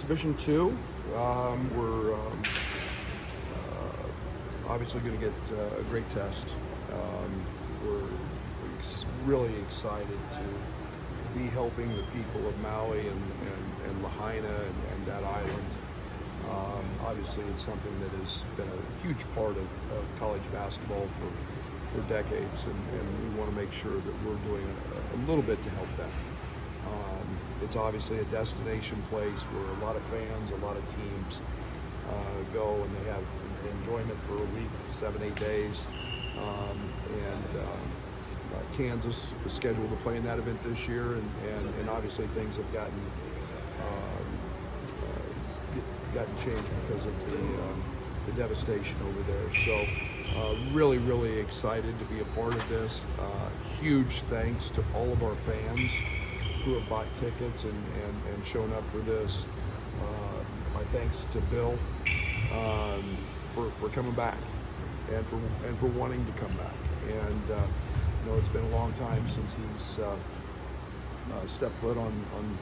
Exhibition 2, we're obviously going to get a great test. We're really excited to be helping the people of Maui and Lahaina and that island. Obviously, it's something that has been a huge part of college basketball for decades, and we want to make sure that we're doing a little bit to help them. It's obviously a destination place where a lot of fans, a lot of teams go, and they have enjoyment for a week, 7-8 days. Kansas is scheduled to play in that event this year, and obviously things have gotten changed because of the devastation over there. So really excited to be a part of this. Huge thanks to all of our fans who have bought tickets and shown up for this. My thanks to Bill for coming back and for wanting to come back. And it's been a long time since he's stepped foot on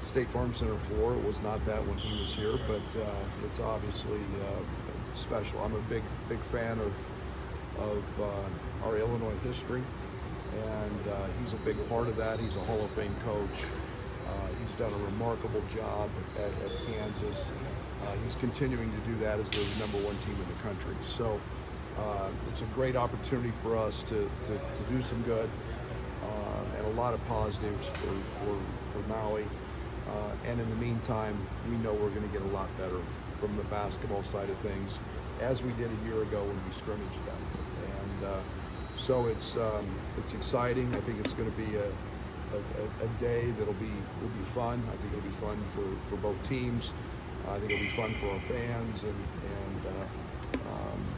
State Farm Center floor. It was not that when he was here, but it's obviously special. I'm a big fan of our Illinois history, and he's a big part of that. He's a Hall of Fame coach. He's done a remarkable job at Kansas. He's continuing to do that as the #1 team in the country. So it's a great opportunity for us to do some good and a lot of positives for Maui. And in the meantime, we know we're going to get a lot better from the basketball side of things, as we did a year ago when we scrimmaged them. And so it's exciting. I think it's going to be a day that'll be fun. I think it'll be fun for both teams. I think it'll be fun for our fans, and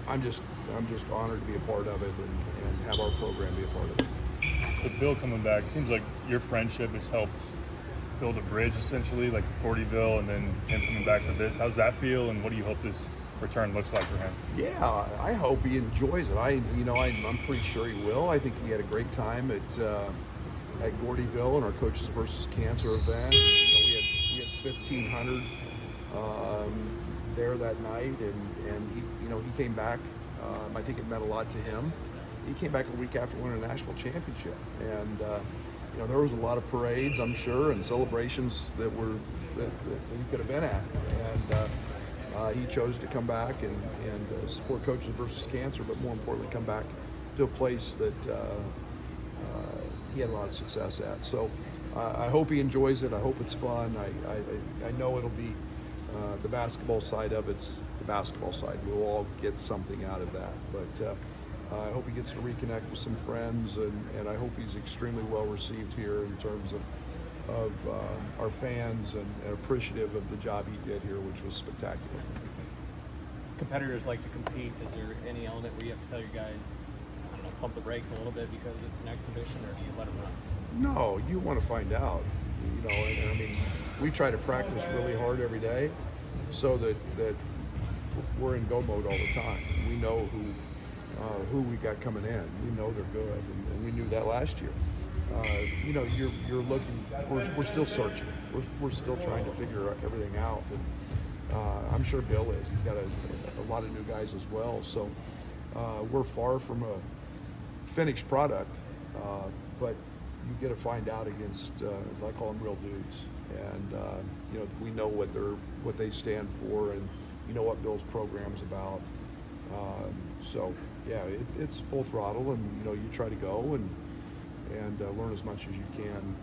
I'm just honored to be a part of it and have our program be a part of it. With Bill coming back, it seems like your friendship has helped build a bridge, essentially, like Gordyville, and then him coming back for this. How's that feel, and what do you hope this return looks like for him? Yeah, I hope he enjoys it. I'm pretty sure he will. I think he had a great time at Gordyville and our Coaches versus Cancer event. We had 1,500 there that night, and he came back. I think it meant a lot to him. He came back a week after winning a national championship, and there was a lot of parades, I'm sure, and celebrations that he could have been at, and he chose to come back and support Coaches versus Cancer, but more importantly, come back to a place that he had a lot of success at. So I hope he enjoys it. I hope it's fun. I know it'll be the basketball side of it's the basketball side. We'll all get something out of that, but I hope he gets to reconnect with some friends, and I hope he's extremely well received here in terms of our fans and appreciative of the job he did here, which was spectacular. Competitors like to compete. Is there any element where you have to tell your guys, pump the brakes a little bit because it's an exhibition, or do you let them run? No, you want to find out. We try to practice really hard every day so that we're in go mode all the time. We know who we got coming in. We know they're good, and we knew that last year. You're looking. We're still searching. We're still trying to figure everything out. And I'm sure Bill is. He's got a lot of new guys as well. So we're far from a finished product, but you get to find out against, as I call them, real dudes. And we know what they stand for, and what Bill's program's about. So yeah, it's full throttle, and you try to go and learn as much as you can,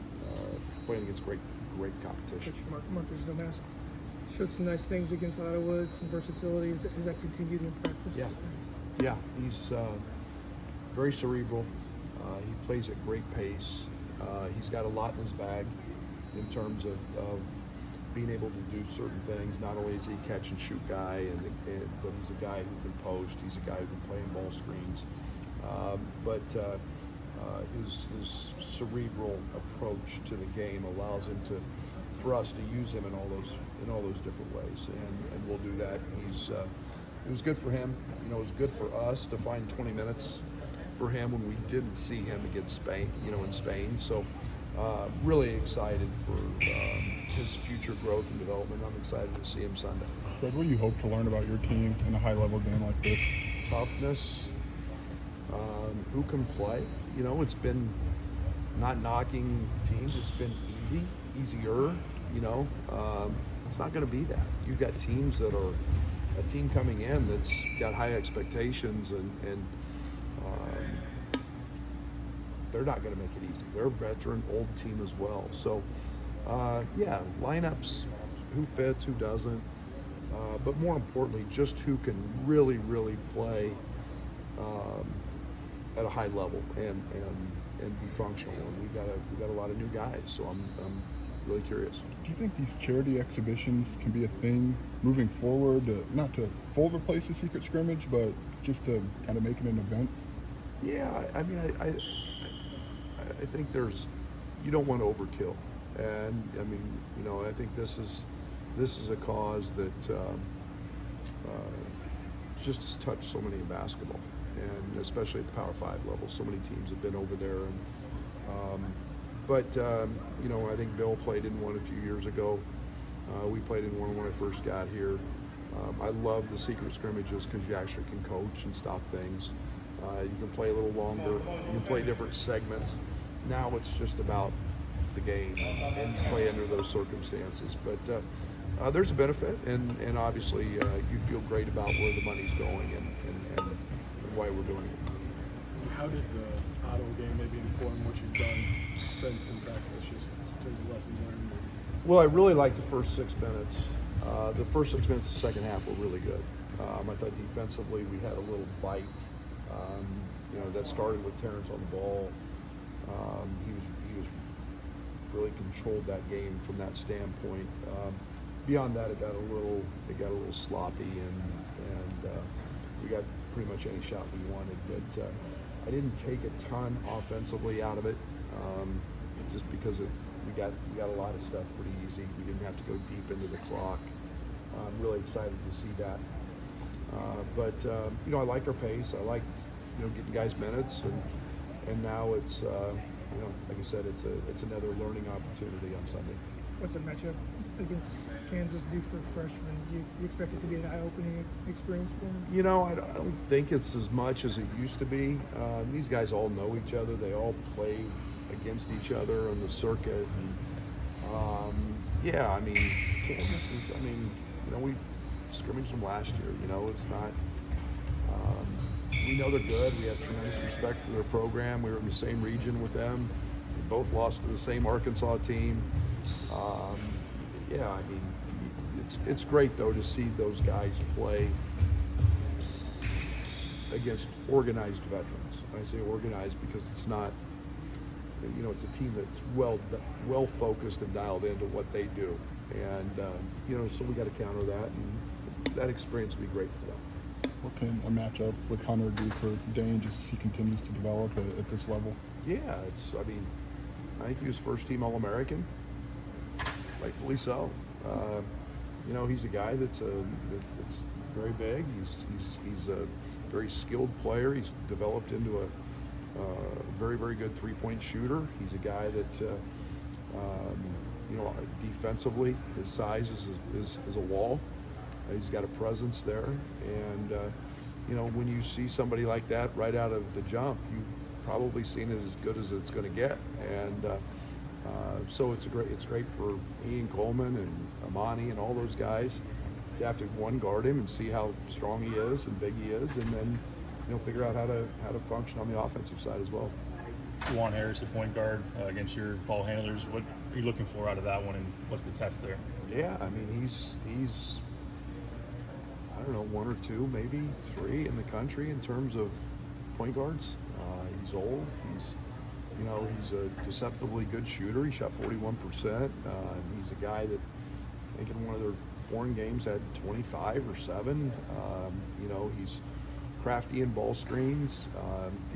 playing against great competition. Coach Marcus Domas showed some nice things against Iowa, some versatility. Has that continued in practice? Yeah, he's very cerebral. He plays at great pace. He's got a lot in his bag in terms of being able to do certain things. Not only is he a catch and shoot guy, but he's a guy who can post. He's a guy who can play in ball screens. But his cerebral approach to the game allows him for us to use him in all those different ways, and we'll do that. It was good for him. It was good for us to find 20 minutes for him when we didn't see him against Spain. In Spain. So really excited for his future growth and development. I'm excited to see him Sunday. Brad, what do you hope to learn about your team in a high-level game like this? Toughness, who can play. You know, it's been not knocking teams. It's been easier. You know, it's not going to be that. You've got teams that are a team coming in that's got high expectations, and they're not going to make it easy. They're a veteran, old team as well. So, yeah, lineups, who fits, who doesn't, but more importantly, just who can really play at a high level and be functional. And we got a lot of new guys, so I'm really curious. Do you think these charity exhibitions can be a thing moving forward, not to full replace the secret scrimmage, but just to kind of make it an event? Yeah, I mean, I think you don't want to overkill, and I mean, you know, I think this is a cause that just has touched so many in basketball, and especially at the Power 5 level. So many teams have been over there, and you know, I think Bill played in one a few years ago. We played in one when I first got here. I love the secret scrimmages because you actually can coach and stop things. You can play a little longer. You can play different segments. Now it's just about the game and you play under those circumstances. But there's a benefit, and obviously you feel great about where the money's going and why we're doing it. How did the Ottawa game maybe inform what you've done since in practice, just in terms of lessons learned? Well, I really liked the first 6 minutes. The first 6 minutes of the second half were really good. I thought defensively we had a little bite. You know, that started with Terrence on the ball. He was really controlled that game from that standpoint. Beyond that, it got a little sloppy, and we got pretty much any shot we wanted. But I didn't take a ton offensively out of it, just because we got a lot of stuff pretty easy. We didn't have to go deep into the clock. I'm really excited to see that. But you know, I liked our pace. I liked, you know, getting guys minutes, and now it's you know, like I said, it's another learning opportunity on Sunday. What's a matchup against Kansas do for freshmen? Do you expect it to be an eye-opening experience for them? You know, I don't think it's as much as it used to be. These guys all know each other. They all play against each other on the circuit. And, yeah, I mean, Kansas is, I mean, you know, we scrimmaged them last year. You know, it's not, we know they're good. We have tremendous respect for their program. We were in the same region with them. We both lost to the same Arkansas team. Yeah, I mean, it's great though to see those guys play against organized veterans. I say organized because it's not, you know, it's a team that's well focused and dialed into what they do, and you know, so we got to counter that, and that experience will be great for them. What can a matchup with Hunter do for Dane just as he continues to develop at this level? Yeah, I mean, I think he was first team All-American, rightfully so. You know, he's a guy that's very big. He's a very skilled player. He's developed into a very good three-point shooter. He's a guy that you know, defensively, his size is a wall. He's got a presence there, and you know, when you see somebody like that right out of the jump, you've probably seen it as good as it's going to get, and so it's great for Ian Coleman and Amani and all those guys to have to guard him and see how strong he is and big he is, and then, you know, figure out how to function on the offensive side as well. Juwan Harris, the point guard, against your ball handlers. What are you looking for out of that one, and what's the test there? Yeah, I mean, he's I don't know, 1 or 2, maybe 3 in the country in terms of point guards. He's old. He's a deceptively good shooter. He shot 41%. He's a guy that I think in one of their foreign games had 25 or 7. You know, he's crafty in ball screens.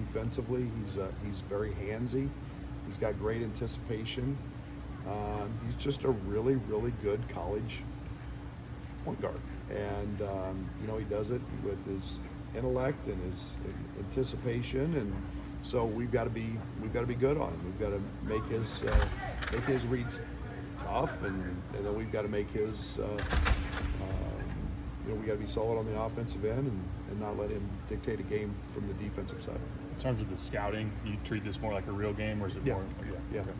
Defensively, he's very handsy. He's got great anticipation. He's just a really good college point guard, and you know, he does it with his intellect and his anticipation, and So we've got to be good on him. We've got to make his reads tough, and then we've got to make his we got to be solid on the offensive end and not let him dictate a game from the defensive side. In terms of the scouting, you treat this more like a real game, or is it more? Yeah. Okay.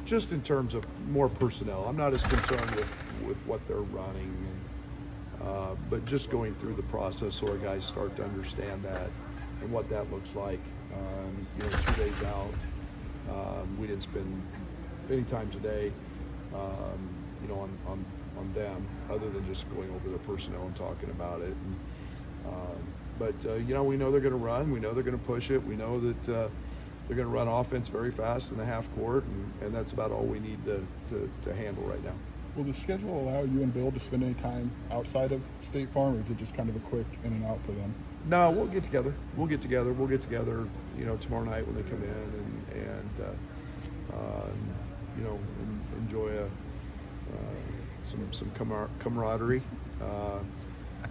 Just in terms of more personnel, I'm not as concerned with what they're running, but just going through the process so our guys start to understand that and what that looks like. 2 days out, we didn't spend any time today, on them, other than just going over the personnel and talking about it. But we know they're going to run. We know they're going to push it. We know that they're going to run offense very fast in the half court, and that's about all we need to handle right now. Will the schedule allow you and Bill to spend any time outside of State Farm, or is it just kind of a quick in and out for them? No, we'll get together. We'll get together, tomorrow night when they come in, and enjoy some camaraderie.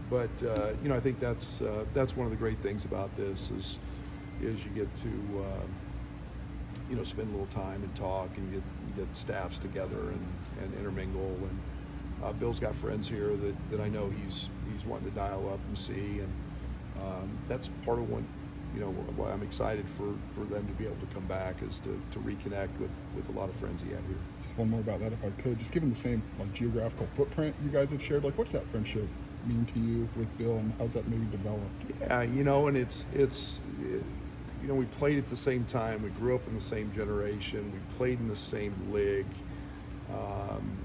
But I think that's one of the great things about this is you get to spend a little time and talk and get staffs together and intermingle. And Bill's got friends here that I know he's wanting to dial up and see, and that's part of why I'm excited for them to be able to come back, is to reconnect with a lot of friends he had here. Just one more about that, if I could. Just given the same geographical footprint you guys have shared, what's that friendship mean to you with Bill, and how's that maybe developed? Yeah, and it's we played at the same time. We grew up in the same generation. We played in the same league.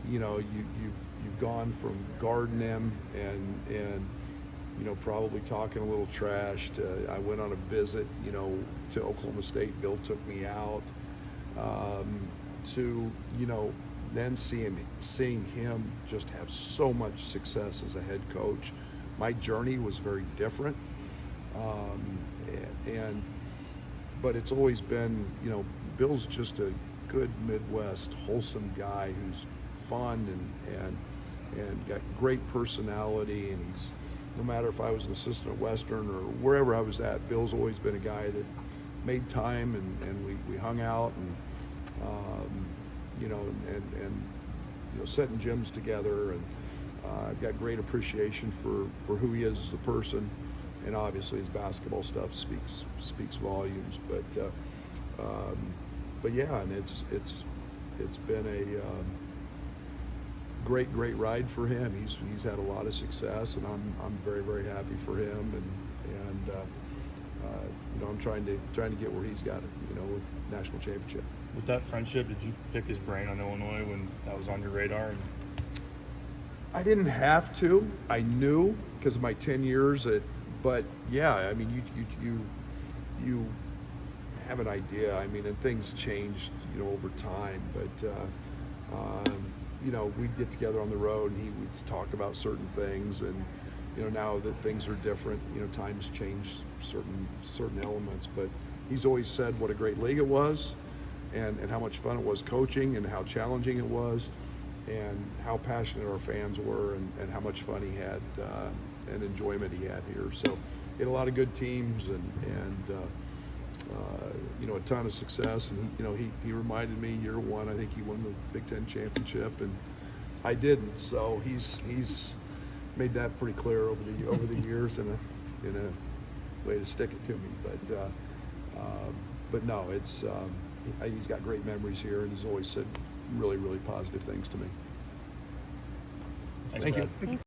You've gone from guarding him and probably talking a little trash to, I went on a visit, to Oklahoma State. Bill took me out, to, then seeing him just have so much success as a head coach. My journey was very different. But it's always been, Bill's just a good Midwest, wholesome guy who's fun and got great personality, and he's, no matter if I was an assistant at Western or wherever I was at, Bill's always been a guy that made time, and we hung out and setting gyms together, and I've got great appreciation for who he is as a person, and obviously his basketball stuff speaks volumes. But yeah, and it's been a great ride for him. He's had a lot of success, and I'm very, very happy for him, and I'm trying to get where he's got it, with national championship. With that friendship, did you pick his brain on Illinois when that was on your radar? I didn't have to. I knew because of my 10 years but yeah, I mean, you have an idea. I mean, and things changed, over time. But we'd get together on the road, and we'd talk about certain things, and now that things are different, times change certain elements. But he's always said what a great league it was, and how much fun it was coaching, and how challenging it was, and how passionate our fans were, and how much fun he had and enjoyment he had here. So he had a lot of good teams, and a ton of success. And he reminded me, year one, I think he won the Big Ten championship, and I didn't. So he's made that pretty clear over the years in a way to stick it to me. But no, it's he's got great memories here, and he's always said really, really positive things to me. Thanks, Thank Brad. you.